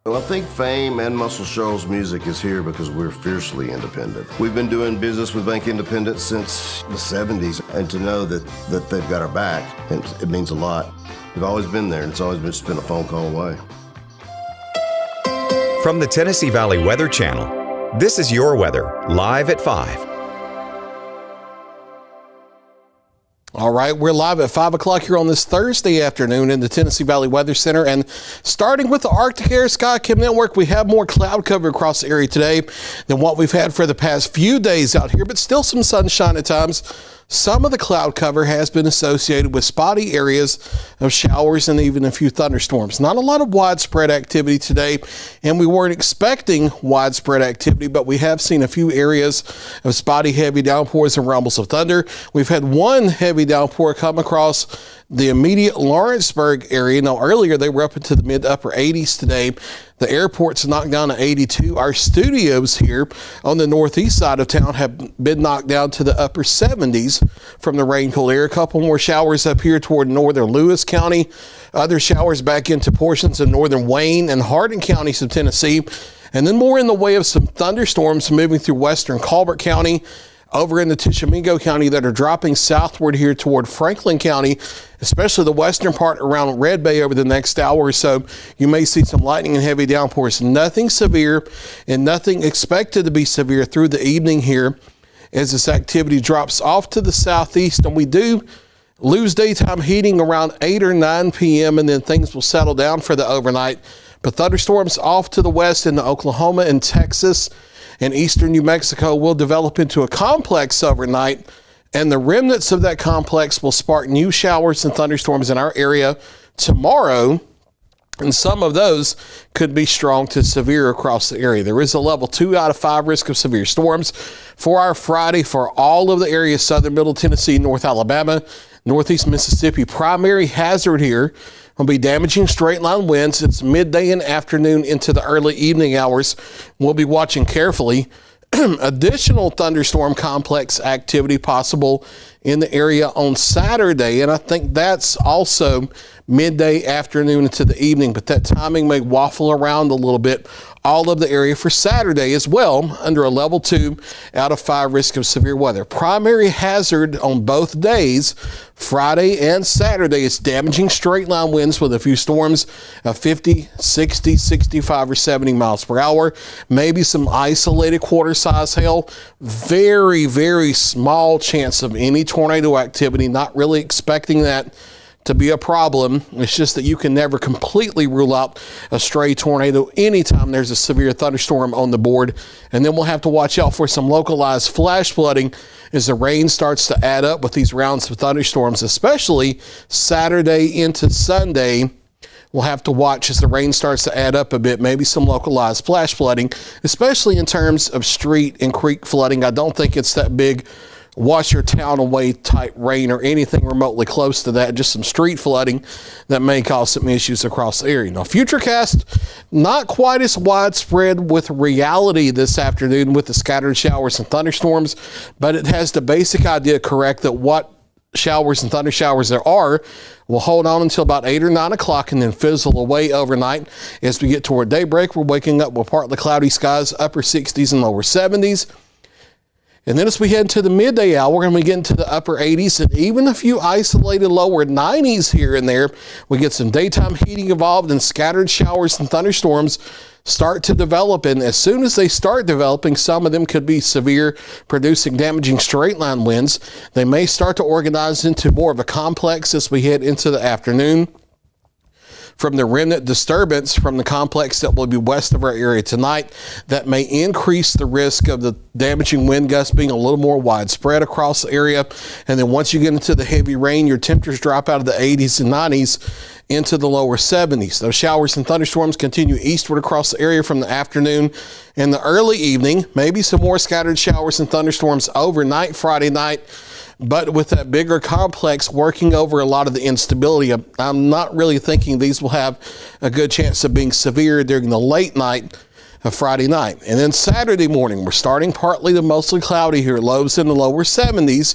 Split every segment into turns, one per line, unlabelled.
Well, I think Fame and Muscle Shoals Music is here because we're fiercely independent. We've been doing business with Bank Independent since the 70s, and to know that they've got our back, it means a lot. We've always been there, and it's always just been a phone call away.
From the Tennessee Valley Weather Channel, this is your weather, live at 5.
All right, we're live at 5 o'clock here on this Thursday afternoon in the Tennessee Valley Weather Center. And starting with the Arctic Air Sky Chem Network, we have more cloud cover across the area today than what we've had for the past few days out here, but still some sunshine at times. Some of the cloud cover has been associated with spotty areas of showers and even a few thunderstorms. Not a lot of widespread activity today, and we weren't expecting widespread activity, but we have seen a few areas of spotty heavy downpours and rumbles of thunder. We've had one heavy downpour come across the immediate Lawrenceburg area. Now, earlier they were up into the mid to upper 80s today. The airport's knocked down to 82. Our studios here on the northeast side of town have been knocked down to the upper 70s from the rain cool air. A couple more showers up here toward northern Lewis County. Other showers back into portions of northern Wayne and Hardin counties of Tennessee. And then more in the way of some thunderstorms moving through western Colbert County, over in the Tishomingo County, that are dropping southward here toward Franklin County, especially the western part around Red Bay over the next hour or so. You may see some lightning and heavy downpours. Nothing severe and nothing expected to be severe through the evening here as this activity drops off to the southeast, and we do lose daytime heating around 8 or 9 p.m. and then things will settle down for the overnight. But thunderstorms off to the west into Oklahoma and Texas and eastern New Mexico will develop into a complex overnight, and the remnants of that complex will spark new showers and thunderstorms in our area tomorrow, and some of those could be strong to severe across the area. There is a level 2 out of 5 risk of severe storms for our Friday for all of the areas, southern middle Tennessee, North Alabama, northeast Mississippi. Primary hazard here will be damaging straight line winds. It's midday and afternoon into the early evening hours. We'll be watching carefully. Additional thunderstorm complex activity possible in the area on Saturday, and I think that's also midday, afternoon into the evening, but that timing may waffle around a little bit. All of the area for Saturday as well under a level 2 out of 5 risk of severe weather. Primary hazard on both days, Friday and Saturday, is damaging straight line winds with a few storms of 50, 60, 65, or 70 miles per hour. Maybe some isolated quarter-size hail. Very, very small chance of any tornado activity. Not really expecting that to be a problem. It's just that you can never completely rule out a stray tornado anytime there's a severe thunderstorm on the board. And then we'll have to watch out for some localized flash flooding as the rain starts to add up with these rounds of thunderstorms, especially Saturday into Sunday. We'll have to watch as the rain starts to add up a bit, maybe some localized flash flooding, especially in terms of street and creek flooding. I don't think it's that big wash your town away type rain or anything remotely close to that, just some street flooding that may cause some issues across the area. Now, Futurecast, not quite as widespread with reality this afternoon with the scattered showers and thunderstorms, but it has the basic idea correct that what showers and thunder showers there are will hold on until about 8 or 9 o'clock and then fizzle away overnight. As we get toward daybreak, we're waking up with partly cloudy skies, upper 60s and lower 70s. And then as we head into the midday hour and we get into the upper 80s and even a few isolated lower 90s here and there, we get some daytime heating involved and scattered showers and thunderstorms start to develop. And as soon as they start developing, some of them could be severe, producing damaging straight line winds. They may start to organize into more of a complex as we head into the afternoon. From the remnant disturbance from the complex that will be west of our area tonight, that may increase the risk of the damaging wind gusts being a little more widespread across the area. And then once you get into the heavy rain, your temperatures drop out of the 80s and 90s into the lower 70s. Those showers and thunderstorms continue eastward across the area from the afternoon and the early evening. Maybe some more scattered showers and thunderstorms overnight Friday night. But with that bigger complex working over a lot of the instability, I'm not really thinking these will have a good chance of being severe during the late night of Friday night. And then Saturday morning, we're starting partly to mostly cloudy here, lows in the lower 70s.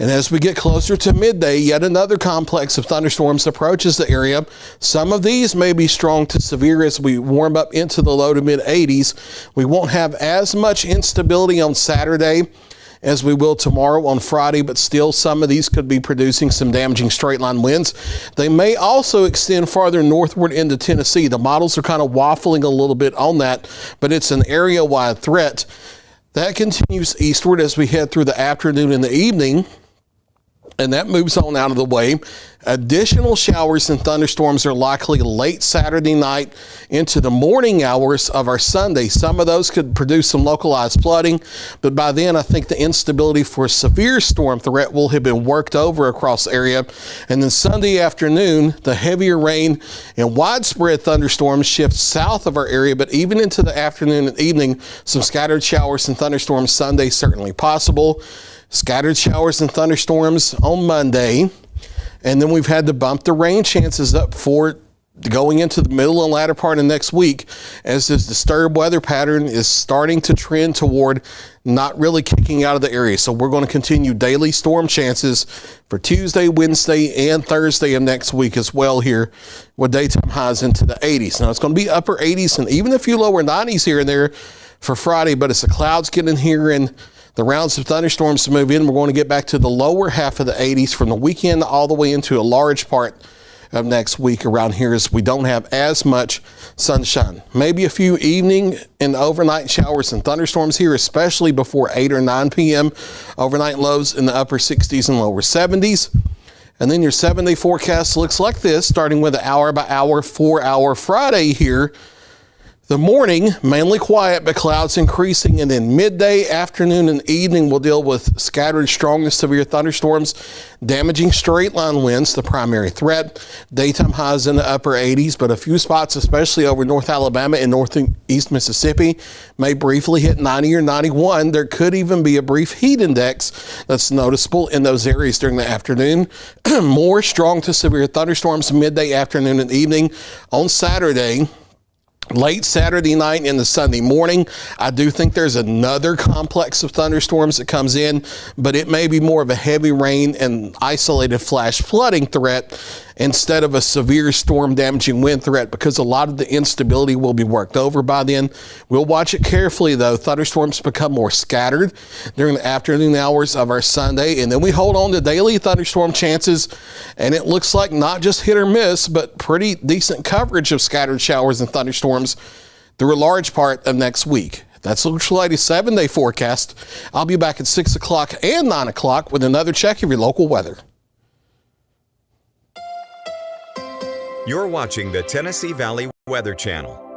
And as we get closer to midday, yet another complex of thunderstorms approaches the area. Some of these may be strong to severe as we warm up into the low to mid 80s. We won't have as much instability on Saturday as we will tomorrow on Friday, but still some of these could be producing some damaging straight line winds. They may also extend farther northward into Tennessee. The models are kind of waffling a little bit on that, but it's an area-wide threat. That continues eastward as we head through the afternoon and the evening, and that moves on out of the way. Additional showers and thunderstorms are likely late Saturday night into the morning hours of our Sunday. Some of those could produce some localized flooding, but by then I think the instability for a severe storm threat will have been worked over across the area. And then Sunday afternoon, the heavier rain and widespread thunderstorms shift south of our area, but even into the afternoon and evening, some scattered showers and thunderstorms Sunday certainly possible. Scattered showers and thunderstorms on Monday. And then we've had to bump the rain chances up for going into the middle and latter part of next week as this disturbed weather pattern is starting to trend toward not really kicking out of the area. So we're going to continue daily storm chances for Tuesday, Wednesday, and Thursday of next week as well here with daytime highs into the 80s. Now it's going to be upper 80s and even a few lower 90s here and there for Friday, but as the clouds get in here and the rounds of thunderstorms to move in, we're going to get back to the lower half of the 80s from the weekend all the way into a large part of next week around here as we don't have as much sunshine. Maybe a few evening and overnight showers and thunderstorms here, especially before 8 or 9 p.m. Overnight lows in the upper 60s and lower 70s. And then your 7-day forecast looks like this, starting with an hour-by-hour, 4-hour Friday here. The morning, mainly quiet, but clouds increasing, and then midday, afternoon, and evening will deal with scattered strong to severe thunderstorms, damaging straight line winds, the primary threat. Daytime highs in the upper 80s, but a few spots, especially over North Alabama and northeast Mississippi, may briefly hit 90 or 91. There could even be a brief heat index that's noticeable in those areas during the afternoon. More strong to severe thunderstorms midday, afternoon, and evening on Saturday. Late Saturday night into Sunday morning, I do think there's another complex of thunderstorms that comes in, but it may be more of a heavy rain and isolated flash flooding threat instead of a severe storm damaging wind threat because a lot of the instability will be worked over by then. We'll watch it carefully though. Thunderstorms become more scattered during the afternoon hours of our Sunday, and then we hold on to daily thunderstorm chances, and it looks like not just hit or miss, but pretty decent coverage of scattered showers and thunderstorms through a large part of next week. That's Luke's latest 7-day forecast. I'll be back at 6 o'clock and 9 o'clock with another check of your local weather.
You're watching the Tennessee Valley Weather Channel.